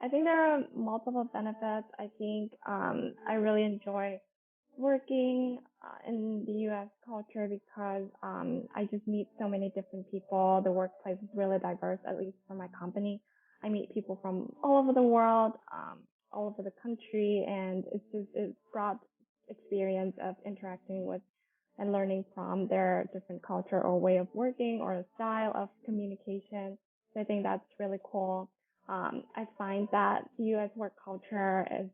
I think there are multiple benefits. I think I really enjoy working in the U.S. culture because I just meet so many different people. The workplace is really diverse, at least for my company. I meet people from all over the world, all over the country, and it's broad experience of interacting with and learning from their different culture or way of working or style of communication. So I think that's really cool. I find that the U.S. work culture is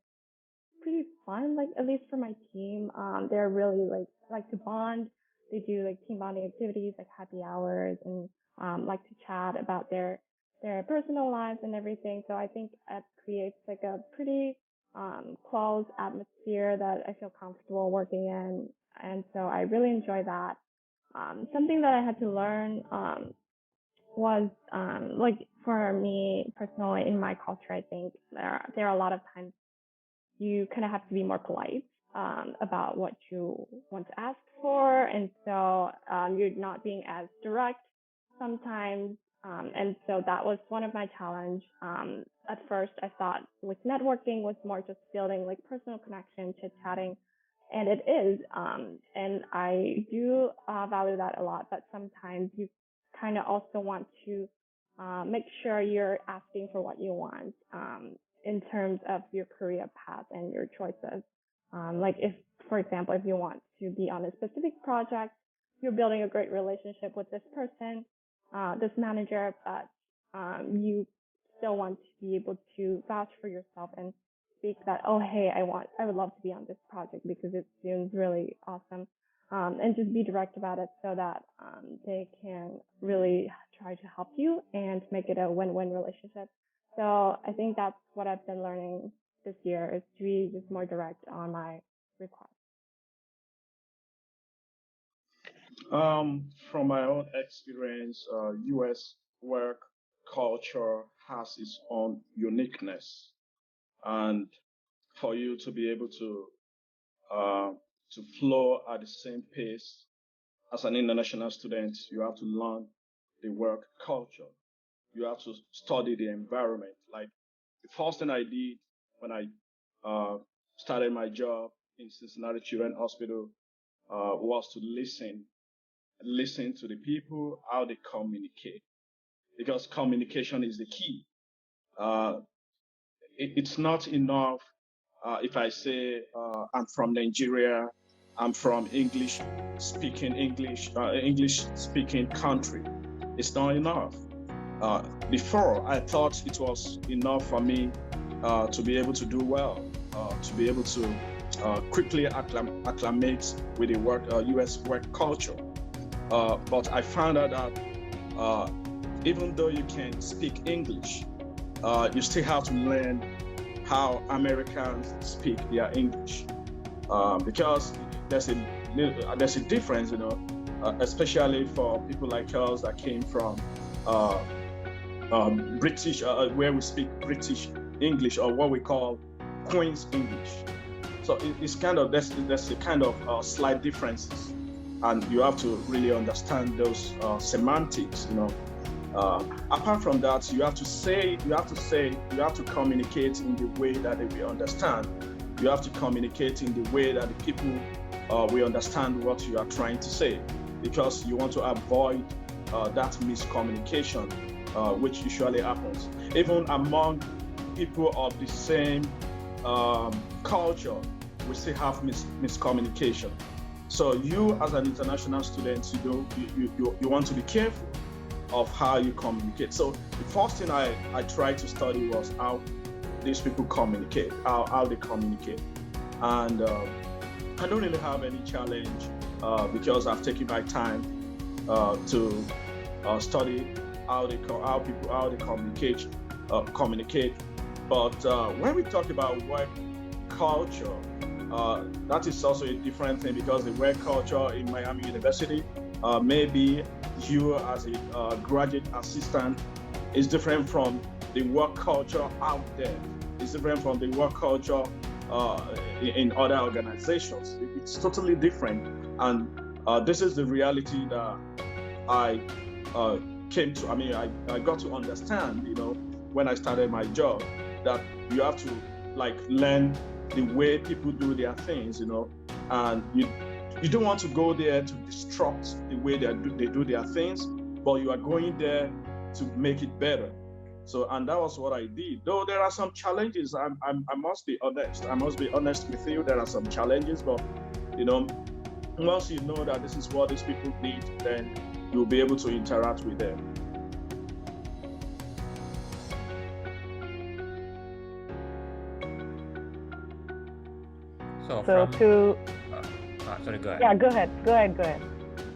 pretty fun. Like at least for my team, they're really like to bond. They do like team bonding activities like happy hours and like to chat about their personal lives and everything. So I think it creates like a pretty close atmosphere that I feel comfortable working in, and so I really enjoy that. Something that I had to learn was like for me personally in my culture, I think there are a lot of times you kind of have to be more polite about what you want to ask for. And so you're not being as direct sometimes. And so that was one of my challenge. At first, I thought with networking was more just building like personal connection, chit chatting, and it is. And I do value that a lot. But sometimes you kind of also want to make sure you're asking for what you want. In terms of your career path and your choices. Like if, for example, if you want to be on a specific project, you're building a great relationship with this person, this manager, but you still want to be able to vouch for yourself and speak that, oh, hey, I would love to be on this project because it seems really awesome. And just be direct about it so that they can really try to help you and make it a win-win relationship. So I think that's what I've been learning this year is to be just more direct on my requests. From my own experience, U.S. work culture has its own uniqueness, and for you to be able uh, to flow at the same pace as an international student, you have to learn the work culture. You have to study the environment. Like the first thing I did when I uh, started my job in Cincinnati Children's Hospital was to listen to the people, how they communicate, because communication is the key. Uh, it's not enough if I say I'm from Nigeria, I'm from English speaking country. It's not enough. Uh, Before, I thought it was enough for me to be able to do well, to be able to quickly acclimate with the U.S. work culture. But I found out that uh, even though you can speak English, you still have to learn how Americans speak their English because there's there's a difference, especially for people like us that came from uh, British, where we speak British English or what we call Queen's English. So it's kind of there's a kind of slight differences, and you have to really understand those semantics. Apart from that, you have to communicate in the way that they will understand. You have to communicate in the way that the people will understand what you are trying to say, because you want to avoid that miscommunication, which usually happens even among people of the same culture. We still have miscommunication. So you, as an international student, you want to be careful of how you communicate. So the first thing I tried to study was how these people communicate, how they communicate. And I don't really have any challenge because I've taken my time to study how they communicate. But when we talk about work culture, that is also a different thing, because the work culture in Miami University, maybe you as a graduate assistant, is different from the work culture out there. It's different from the work culture in other organizations. It's totally different, and this is the reality that I came to. I mean, I got to understand, when I started my job. that you have to like learn the way people do their things, and you don't want to go there to disrupt the way they do their things, but you are going there to make it better. So, and that was what I did. Though there are some challenges, I must be honest. I must be honest with you. There are some challenges, but once you know that this is what these people need, then you'll be able to interact with them. So sorry, go ahead. Yeah, go ahead.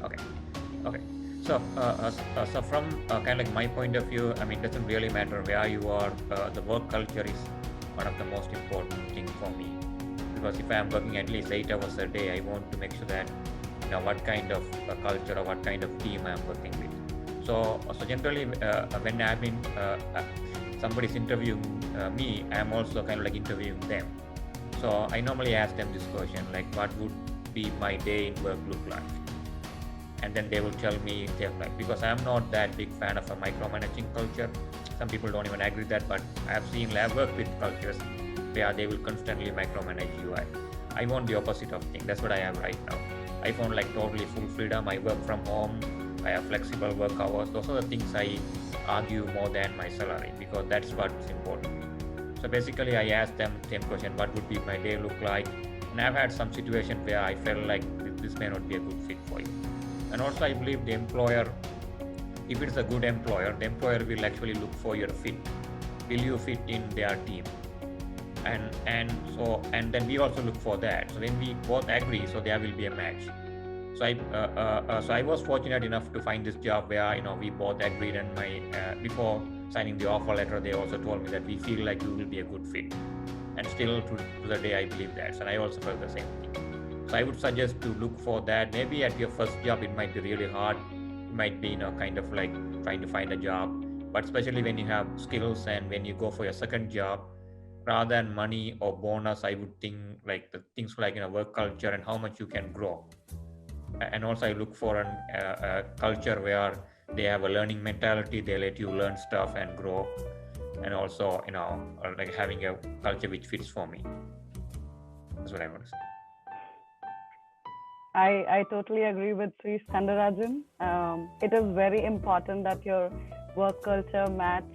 Okay. So from kind of like my point of view, I mean, it doesn't really matter where you are. The work culture is one of the most important thing for me, because if I am working at least 8 hours a day, I want to make sure that what kind of culture or what kind of team I am working with. So generally, when I mean somebody's interviewing me, I am also kind of like interviewing them. So I normally ask them this question, like, what would be my day in work look like? And then they will tell me because I'm not that big fan of a micromanaging culture. Some people don't even agree with that, but I've worked with cultures where they will constantly micromanage you. I want the opposite of thing. That's what I have right now. I found like totally full freedom. I work from home. I have flexible work hours. Those are the things I argue more than my salary, because that's what's important. So basically, I asked them the same question: what would be my day look like? And I've had some situations where I felt like this may not be a good fit for you. And also, I believe the employer, if it's a good employer, the employer will actually look for your fit. Will you fit in their team? And then we also look for that. So when we both agree, so there will be a match. So I was fortunate enough to find this job where we both agreed, and before signing the offer letter, they also told me that we feel like you will be a good fit. And still to the day, I believe that. And I also felt the same thing. So I would suggest to look for that. Maybe at your first job, it might be really hard. It might be kind of like trying to find a job. But especially when you have skills and when you go for your second job, rather than money or bonus, I would think like the things like work culture and how much you can grow. And also I look for a culture where they have a learning mentality. They let you learn stuff and grow, and also like having a culture which fits for me. That's what I want to say. I totally agree with Sri Skandarajan. It is very important that your work culture match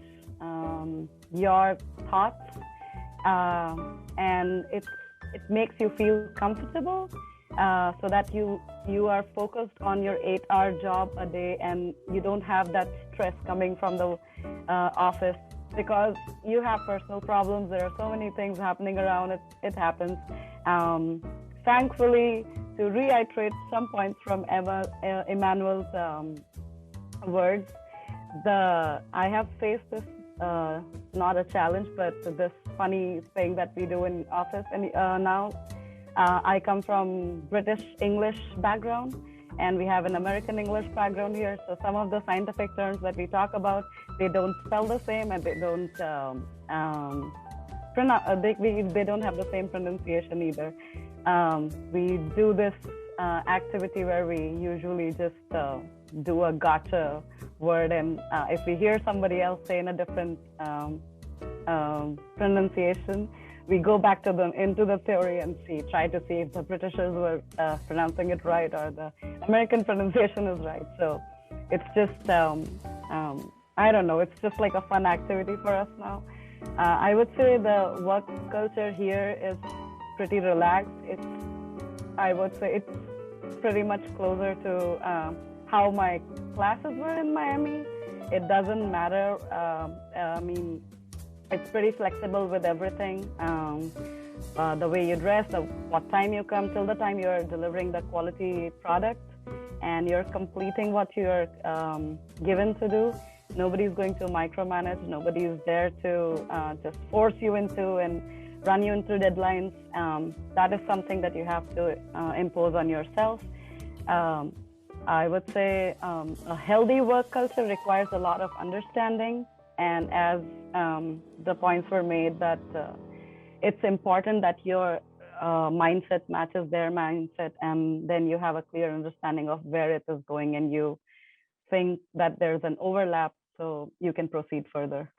your thoughts, and it makes you feel comfortable, so that you are focused on your 8-hour job a day, and you don't have that stress coming from the office, because you have personal problems. There are so many things happening around. It happens. Thankfully, to reiterate some points from Emmanuel's words, I have faced this, not a challenge, but this funny thing that we do in office. And now I come from British English background, and we have an American English background here. So some of the scientific terms that we talk about, they don't spell the same, and they don't they don't have the same pronunciation either. We do this activity where we usually just do a gotcha word, and if we hear somebody else say in a different pronunciation, we go back to into the theory and try to see if the Britishers were pronouncing it right or the American pronunciation is right. So it's just I don't know, it's just like a fun activity for us now. I would say the work culture here is pretty relaxed. I would say it's pretty much closer to how my classes were in Miami. It doesn't matter. I mean, it's pretty flexible with everything. The way you dress, what time you come, till the time you're delivering the quality product and you're completing what you're given to do. Nobody's going to micromanage. Nobody's there to just force you into and run you into deadlines. That is something that you have to impose on yourself. I would say a healthy work culture requires a lot of understanding. And as the points were made, that it's important that your mindset matches their mindset, and then you have a clear understanding of where it is going, and you think that there's an overlap, so you can proceed further.